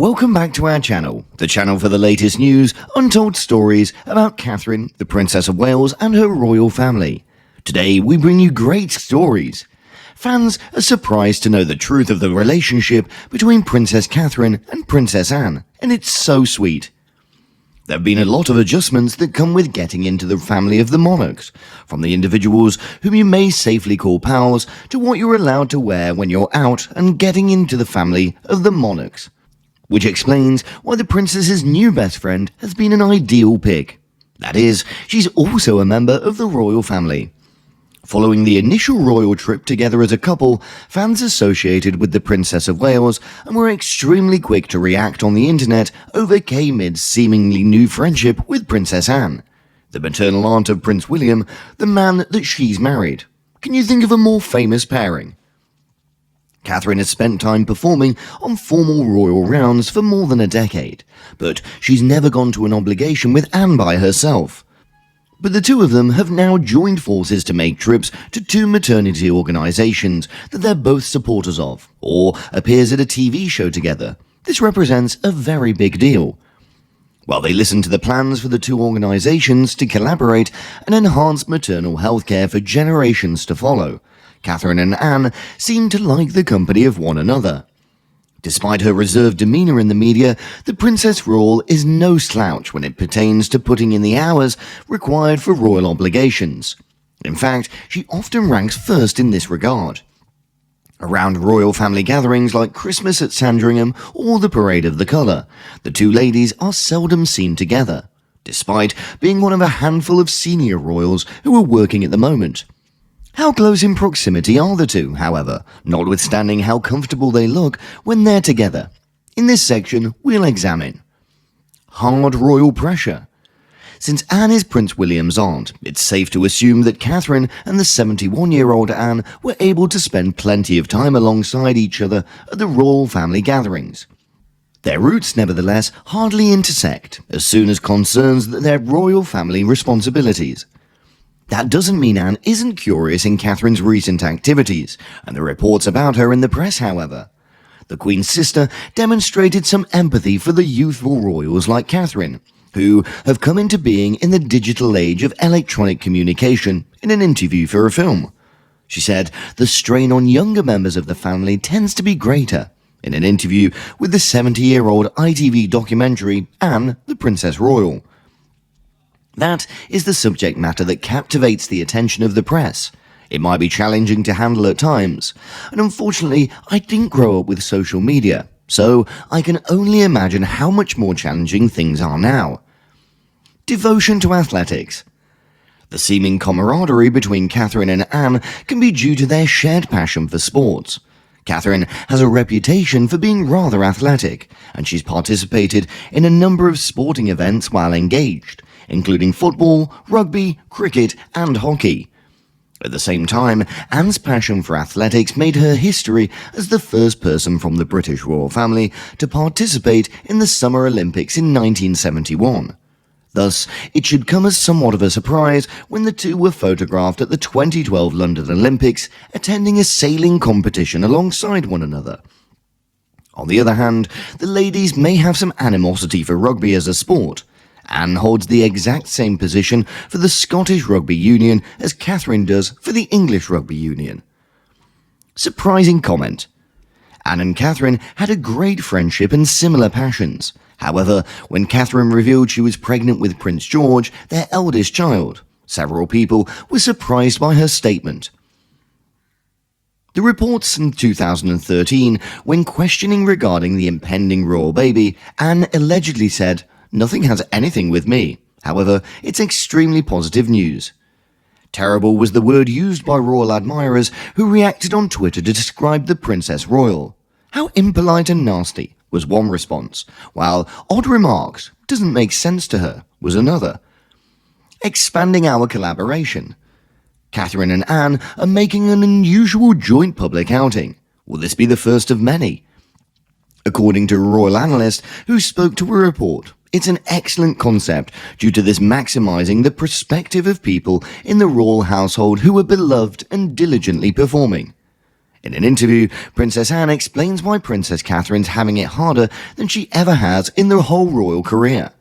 Welcome back to our channel, the channel for the latest news, untold stories about Catherine, the Princess of Wales and her royal family. Today we bring you great stories. Fans are surprised to know the truth of the relationship between Princess Catherine and Princess Anne, and it's so sweet. There have been a lot of adjustments that come with getting into the family of the monarchs, from the individuals whom you may safely call pals to what you're allowed to wear when you're out and getting into the family of the monarchs. Which explains why the princess's new best friend has been an ideal pick. That is, she's also a member of the royal family. Following the initial royal trip together as a couple, fans associated with the Princess of Wales and were extremely quick to react on the internet over Kate Midd's seemingly new friendship with Princess Anne, the maternal aunt of Prince William, the man that she's married. Can you think of a more famous pairing? Catherine has spent time performing on formal royal rounds for more than a decade, but she's never gone to an obligation with Anne by herself. But the two of them have now joined forces to make trips to two maternity organisations that they're both supporters of, or appears at a TV show together. This represents a very big deal. While they listen to the plans for the two organisations to collaborate and enhance maternal healthcare for generations to follow, Catherine and Anne seem to like the company of one another. Despite her reserved demeanour in the media, the Princess Royal is no slouch when it pertains to putting in the hours required for royal obligations. In fact, she often ranks first in this regard. Around royal family gatherings like Christmas at Sandringham or the Parade of the Colour, the two ladies are seldom seen together, despite being one of a handful of senior royals who are working at the moment. How close in proximity are the two, however, notwithstanding how comfortable they look when they're together? In this section, we'll examine hard royal pressure. Since Anne is Prince William's aunt, it's safe to assume that Catherine and the 71-year-old Anne were able to spend plenty of time alongside each other at the royal family gatherings. Their routes, nevertheless, hardly intersect as soon as concerns their royal family responsibilities. That doesn't mean Anne isn't curious in Catherine's recent activities, and the reports about her in the press, however. The Queen's sister demonstrated some empathy for the youthful royals like Catherine, who have come into being in the digital age of electronic communication in an interview for a film. She said the strain on younger members of the family tends to be greater, in an interview with the 70-year-old ITV documentary Anne, the Princess Royal. That is the subject matter that captivates the attention of the press. It might be challenging to handle at times, and unfortunately I didn't grow up with social media, so I can only imagine how much more challenging things are now. Devotion to athletics. The seeming camaraderie between Catherine and Anne can be due to their shared passion for sports. Catherine has a reputation for being rather athletic, and she's participated in a number of sporting events while engaged, including football, rugby, cricket, and hockey. At the same time, Anne's passion for athletics made her history as the first person from the British royal family to participate in the Summer Olympics in 1971. Thus, it should come as somewhat of a surprise when the two were photographed at the 2012 London Olympics, attending a sailing competition alongside one another. On the other hand, the ladies may have some animosity for rugby as a sport. Anne holds the exact same position for the Scottish Rugby Union as Catherine does for the English Rugby Union. Surprising comment. Anne and Catherine had a great friendship and similar passions. However, when Catherine revealed she was pregnant with Prince George, their eldest child, several people were surprised by her statement. The reports in 2013, when questioning regarding the impending royal baby, Anne allegedly said, "Nothing has anything with me. However, it's extremely positive news." Terrible was the word used by royal admirers who reacted on Twitter to describe the Princess Royal. "How impolite and nasty," was one response, while "odd remarks, doesn't make sense to her," was another. Expanding our collaboration. Catherine and Anne are making an unusual joint public outing. Will this be the first of many? According to a royal analyst who spoke to a report, it's an excellent concept due to this maximizing the perspective of people in the royal household who are beloved and diligently performing. In an interview, Princess Anne explains why Princess Catherine's having it harder than she ever has in their whole royal career.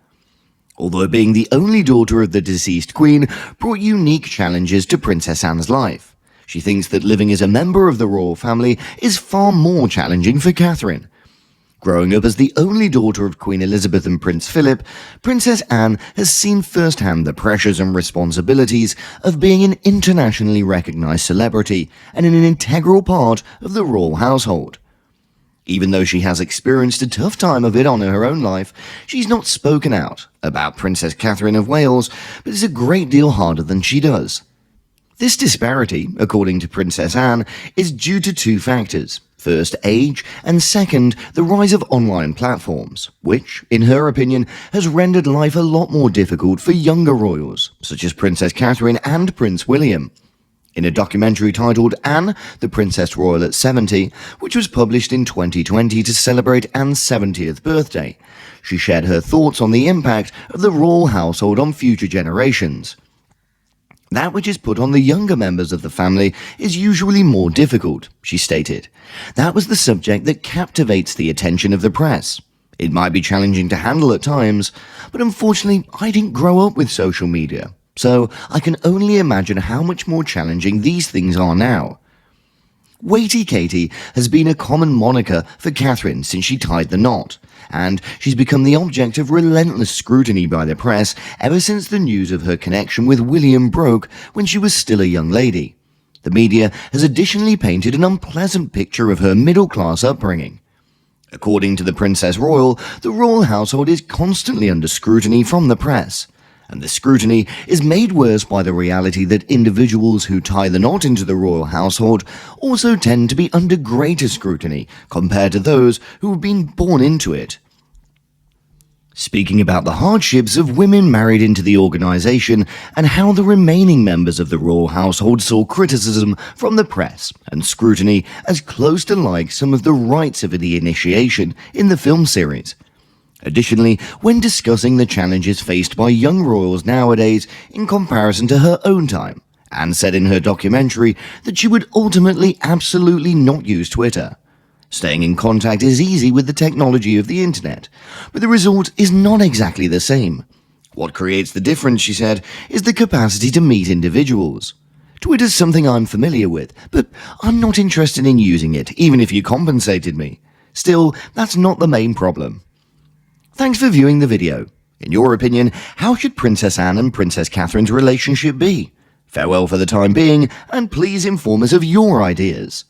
Although being the only daughter of the deceased queen brought unique challenges to Princess Anne's life, she thinks that living as a member of the royal family is far more challenging for Catherine. Growing up as the only daughter of Queen Elizabeth and Prince Philip, Princess Anne has seen firsthand the pressures and responsibilities of being an internationally recognized celebrity and an integral part of the royal household. Even though she has experienced a tough time of it on her own life, she's not spoken out about Princess Catherine of Wales, but it's a great deal harder than she does. This disparity, according to Princess Anne, is due to two factors. First, age, and second, the rise of online platforms, which, in her opinion, has rendered life a lot more difficult for younger royals, such as Princess Catherine and Prince William. In a documentary titled Anne, the Princess Royal at 70, which was published in 2020 to celebrate Anne's 70th birthday, she shared her thoughts on the impact of the royal household on future generations. That which is put on the younger members of the family is usually more difficult, she stated. That was the subject that captivates the attention of the press. It might be challenging to handle at times, but unfortunately I didn't grow up with social media, so I can only imagine how much more challenging these things are now. Weighty Katie has been a common moniker for Catherine since she tied the knot, and she's become the object of relentless scrutiny by the press ever since the news of her connection with William broke when she was still a young lady. The media has additionally painted an unpleasant picture of her middle-class upbringing. According to the Princess Royal, the royal household is constantly under scrutiny from the press. And the scrutiny is made worse by the reality that individuals who tie the knot into the royal household also tend to be under greater scrutiny compared to those who have been born into it. Speaking about the hardships of women married into the organization and how the remaining members of the royal household saw criticism from the press and scrutiny as close to like some of the rites of the initiation in the film series. Additionally, when discussing the challenges faced by young royals nowadays in comparison to her own time, Anne said in her documentary that she would ultimately absolutely not use Twitter. Staying in contact is easy with the technology of the internet, but the result is not exactly the same. What creates the difference, she said, is the capacity to meet individuals. Twitter's something I'm familiar with, but I'm not interested in using it, even if you compensated me. Still, that's not the main problem. Thanks for viewing the video. In your opinion, how should Princess Anne and Princess Catherine's relationship be? Farewell for the time being, and please inform us of your ideas.